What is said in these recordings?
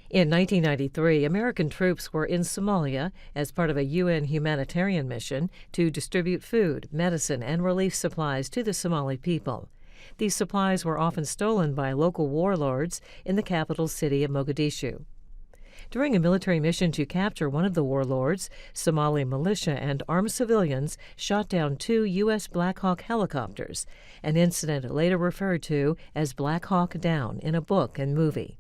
In 1993, American troops were in Somalia as part of a UN humanitarian mission to distribute food, medicine, and relief supplies to the Somali people. These supplies were often stolen by local warlords in the capital city of Mogadishu. During a military mission to capture one of the warlords, Somali militia and armed civilians shot down 2 U.S. Black Hawk helicopters, an incident later referred to as Black Hawk Down in a book and movie.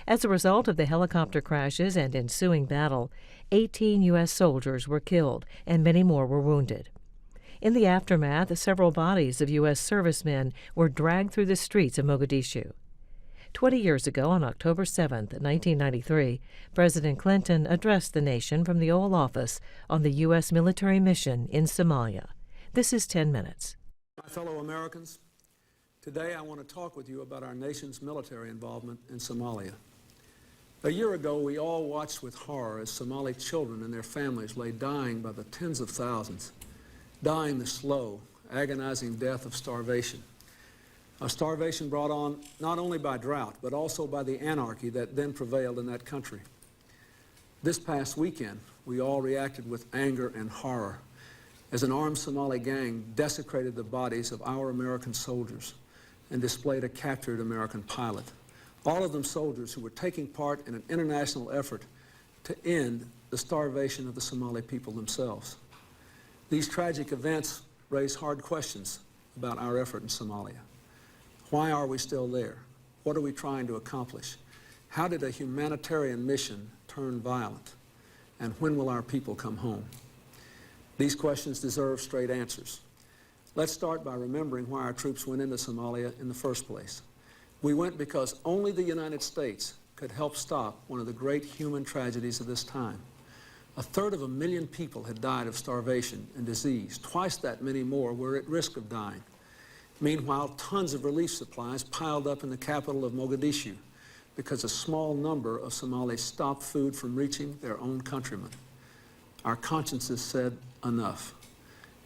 As a result of the helicopter crashes and ensuing battle, 18 U.S. soldiers were killed and many more were wounded. In the aftermath, several bodies of U.S. servicemen were dragged through the streets of Mogadishu. 20 years ago, on October 7, 1993, President Clinton addressed the nation from the Oval Office on the U.S. military mission in Somalia. This is 10 Minutes. My fellow Americans, today I want to talk with you about our nation's military involvement in Somalia. A year ago, we all watched with horror as Somali children and their families lay dying by the tens of thousands, dying the slow, agonizing death of starvation. A starvation brought on not only by drought, but also by the anarchy that then prevailed in that country. This past weekend, we all reacted with anger and horror as an armed Somali gang desecrated the bodies of our American soldiers and displayed a captured American pilot. All of them soldiers who were taking part in an international effort to end the starvation of the Somali people themselves. These tragic events raise hard questions about our effort in Somalia. Why are we still there? What are we trying to accomplish? How did a humanitarian mission turn violent? And when will our people come home? These questions deserve straight answers. Let's start by remembering why our troops went into Somalia in the first place. We went because only the United States could help stop one of the great human tragedies of this time. 1/3 people had died of starvation and disease. Twice that many more were at risk of dying. Meanwhile, tons of relief supplies piled up in the capital of Mogadishu because a small number of Somalis stopped food from reaching their own countrymen. Our consciences said enough.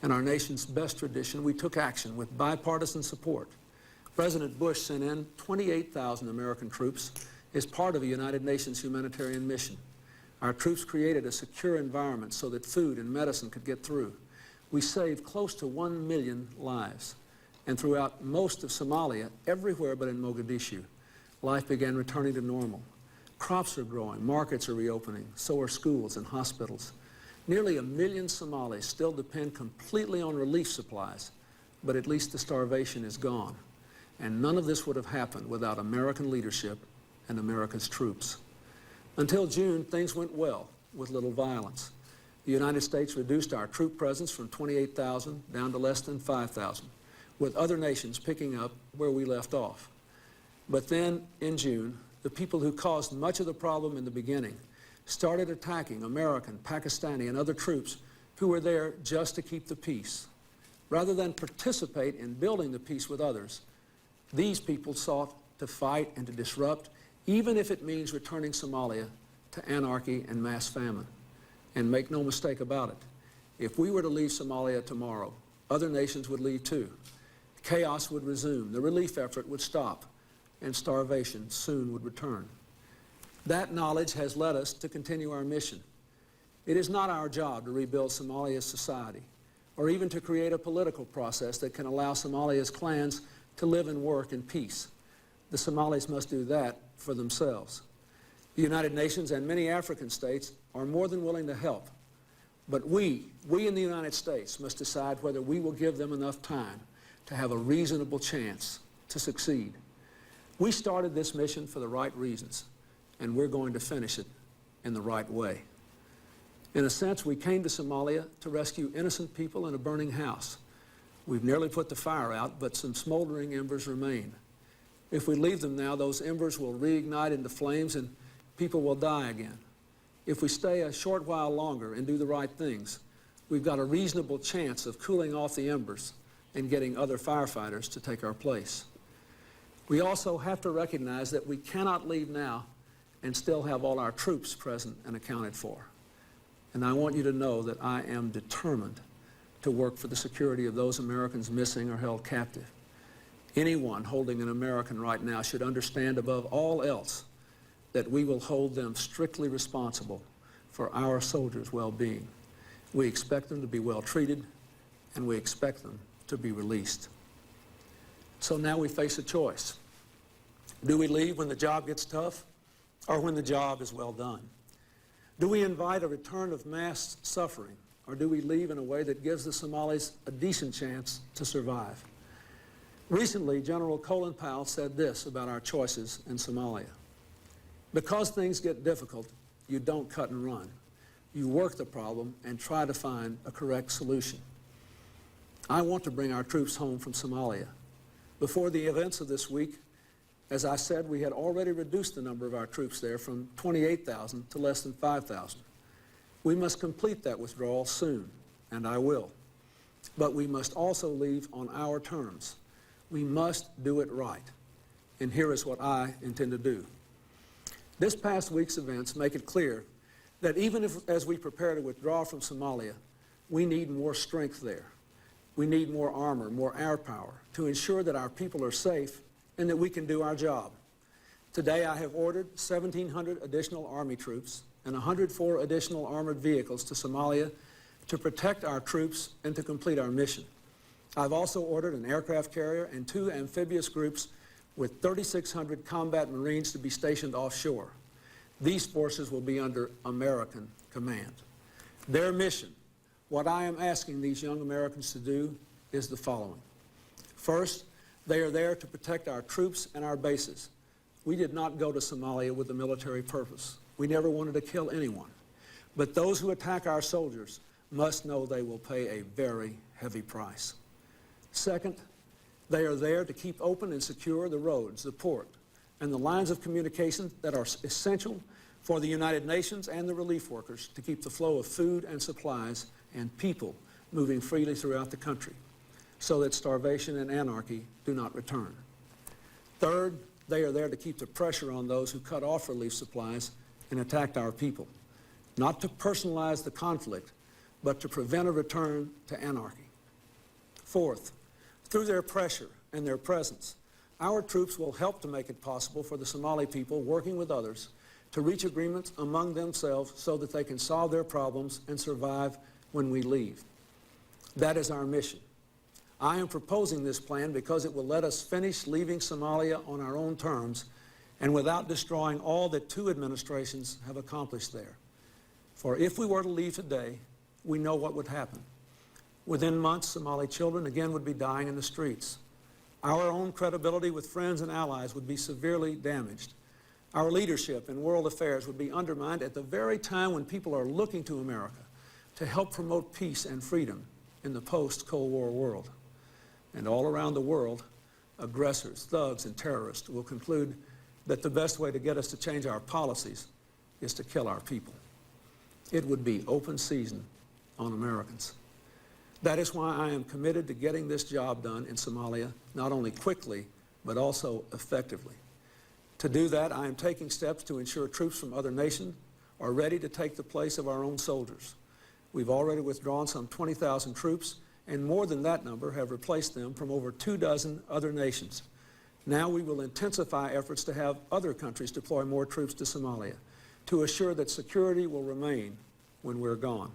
In our nation's best tradition, we took action with bipartisan support. President Bush sent in 28,000 American troops as part of a United Nations humanitarian mission. Our troops created a secure environment so that food and medicine could get through. We saved close to 1 million lives. And throughout most of Somalia, everywhere but in Mogadishu, life began returning to normal. Crops are growing, markets are reopening, so are schools and hospitals. Nearly 1 million Somalis still depend completely on relief supplies, but at least the starvation is gone. And none of this would have happened without American leadership and America's troops. Until June, things went well, with little violence. The United States reduced our troop presence from 28,000 down to less than 5,000. With other nations picking up where we left off. But then, in June, the people who caused much of the problem in the beginning started attacking American, Pakistani, and other troops who were there just to keep the peace. Rather than participate in building the peace with others, these people sought to fight and to disrupt, even if it means returning Somalia to anarchy and mass famine. And make no mistake about it, if we were to leave Somalia tomorrow, other nations would leave too. Chaos would resume, the relief effort would stop, and starvation soon would return. That knowledge has led us to continue our mission. It is not our job to rebuild Somalia's society, or even to create a political process that can allow Somalia's clans to live and work in peace. The Somalis must do that for themselves. The United Nations and many African states are more than willing to help, but we in the United States must decide whether we will give them enough time to have a reasonable chance to succeed. We started this mission for the right reasons, and we're going to finish it in the right way. In a sense, we came to Somalia to rescue innocent people in a burning house. We've nearly put the fire out, but some smoldering embers remain. If we leave them now, those embers will reignite into flames and people will die again. If we stay a short while longer and do the right things, we've got a reasonable chance of cooling off the embers and getting other firefighters to take our place. We also have to recognize that we cannot leave now and still have all our troops present and accounted for. And I want you to know that I am determined to work for the security of those Americans missing or held captive. Anyone holding an American right now should understand above all else that we will hold them strictly responsible for our soldiers' well-being. We expect them to be well treated, and we expect them to be released. So now we face a choice. Do we leave when the job gets tough, or when the job is well done? Do we invite a return of mass suffering, or do we leave in a way that gives the Somalis a decent chance to survive? Recently, General Colin Powell said this about our choices in Somalia. Because things get difficult, you don't cut and run. You work the problem and try to find a correct solution. I want to bring our troops home from Somalia. Before the events of this week, as I said, we had already reduced the number of our troops there from 28,000 to less than 5,000. We must complete that withdrawal soon, and I will. But we must also leave on our terms. We must do it right. And here is what I intend to do. This past week's events make it clear that even as we prepare to withdraw from Somalia, we need more strength there. We need more armor, more air power to ensure that our people are safe and that we can do our job. Today I have ordered 1,700 additional Army troops and 104 additional armored vehicles to Somalia to protect our troops and to complete our mission. I've also ordered an aircraft carrier and 2 amphibious groups with 3,600 combat Marines to be stationed offshore. These forces will be under American command. Their mission, what I am asking these young Americans to do, is the following. First, they are there to protect our troops and our bases. We did not go to Somalia with a military purpose. We never wanted to kill anyone. But those who attack our soldiers must know they will pay a very heavy price. Second, they are there to keep open and secure the roads, the port, and the lines of communication that are essential for the United Nations and the relief workers to keep the flow of food and supplies and people moving freely throughout the country so that starvation and anarchy do not return. Third, they are there to keep the pressure on those who cut off relief supplies and attacked our people, not to personalize the conflict, but to prevent a return to anarchy. Fourth, through their pressure and their presence, our troops will help to make it possible for the Somali people, working with others, to reach agreements among themselves so that they can solve their problems and survive when we leave. That is our mission. I am proposing this plan because it will let us finish leaving Somalia on our own terms and without destroying all that 2 administrations have accomplished there. For if we were to leave today, we know what would happen. Within months, Somali children again would be dying in the streets. Our own credibility with friends and allies would be severely damaged. Our leadership in world affairs would be undermined at the very time when people are looking to America to help promote peace and freedom in the post-Cold War world. And all around the world, aggressors, thugs, and terrorists will conclude that the best way to get us to change our policies is to kill our people. It would be open season on Americans. That is why I am committed to getting this job done in Somalia, not only quickly, but also effectively. To do that, I am taking steps to ensure troops from other nations are ready to take the place of our own soldiers. We've already withdrawn some 20,000 troops, and more than that number have replaced them from over 24 other nations. Now we will intensify efforts to have other countries deploy more troops to Somalia to assure that security will remain when we're gone.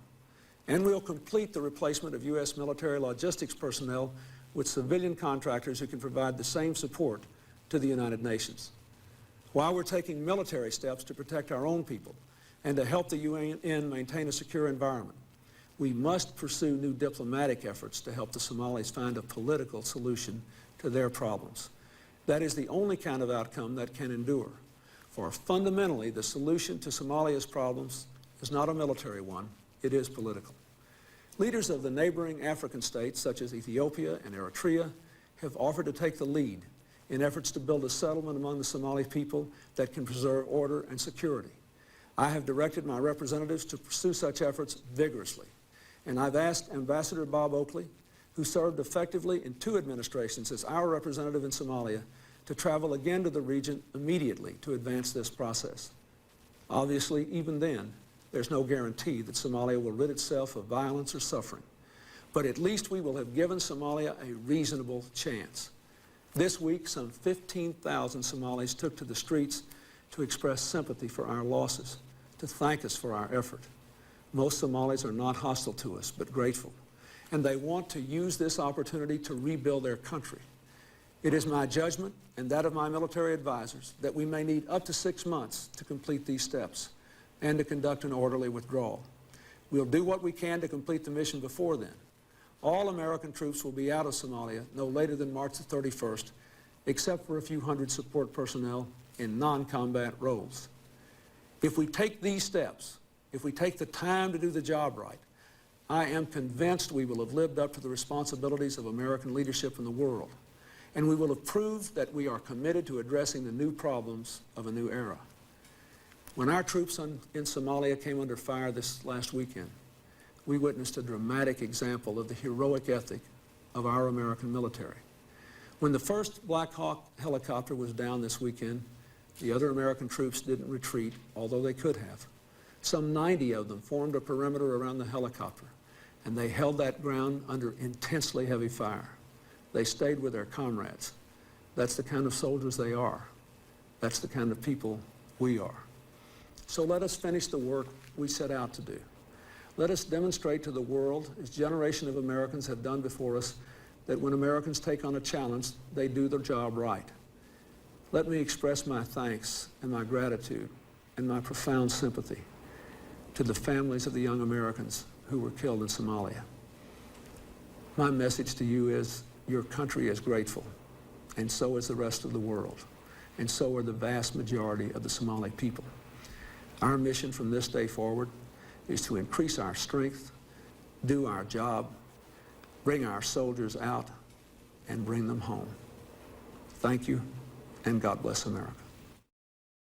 And we'll complete the replacement of U.S. military logistics personnel with civilian contractors who can provide the same support to the United Nations. While we're taking military steps to protect our own people and to help the UN maintain a secure environment, we must pursue new diplomatic efforts to help the Somalis find a political solution to their problems. That is the only kind of outcome that can endure. For fundamentally, the solution to Somalia's problems is not a military one, it is political. Leaders of the neighboring African states, such as Ethiopia and Eritrea, have offered to take the lead in efforts to build a settlement among the Somali people that can preserve order and security. I have directed my representatives to pursue such efforts vigorously, and I've asked Ambassador Bob Oakley, who served effectively in 2 administrations as our representative in Somalia, to travel again to the region immediately to advance this process. Obviously, even then, there's no guarantee that Somalia will rid itself of violence or suffering. But at least we will have given Somalia a reasonable chance. This week, some 15,000 Somalis took to the streets to express sympathy for our losses, to thank us for our effort. Most Somalis are not hostile to us, but grateful, and they want to use this opportunity to rebuild their country. It is my judgment, and that of my military advisors, that we may need up to 6 months to complete these steps and to conduct an orderly withdrawal. We'll do what we can to complete the mission before then. All American troops will be out of Somalia no later than March the 31st, except for a few hundred support personnel in non-combat roles. If we take these steps, if we take the time to do the job right, I am convinced we will have lived up to the responsibilities of American leadership in the world, and we will have proved that we are committed to addressing the new problems of a new era. When our troops in Somalia came under fire this last weekend, we witnessed a dramatic example of the heroic ethic of our American military. When the first Black Hawk helicopter was down this weekend, the other American troops didn't retreat, although they could have. Some 90 of them formed a perimeter around the helicopter, and they held that ground under intensely heavy fire. They stayed with their comrades. That's the kind of soldiers they are. That's the kind of people we are. So let us finish the work we set out to do. Let us demonstrate to the world, as generations of Americans have done before us, that when Americans take on a challenge, they do their job right. Let me express my thanks and my gratitude and my profound sympathy to the families of the young Americans who were killed in Somalia. My message to you is your country is grateful, and so is the rest of the world, and so are the vast majority of the Somali people. Our mission from this day forward is to increase our strength, do our job, bring our soldiers out, and bring them home. Thank you, and God bless America.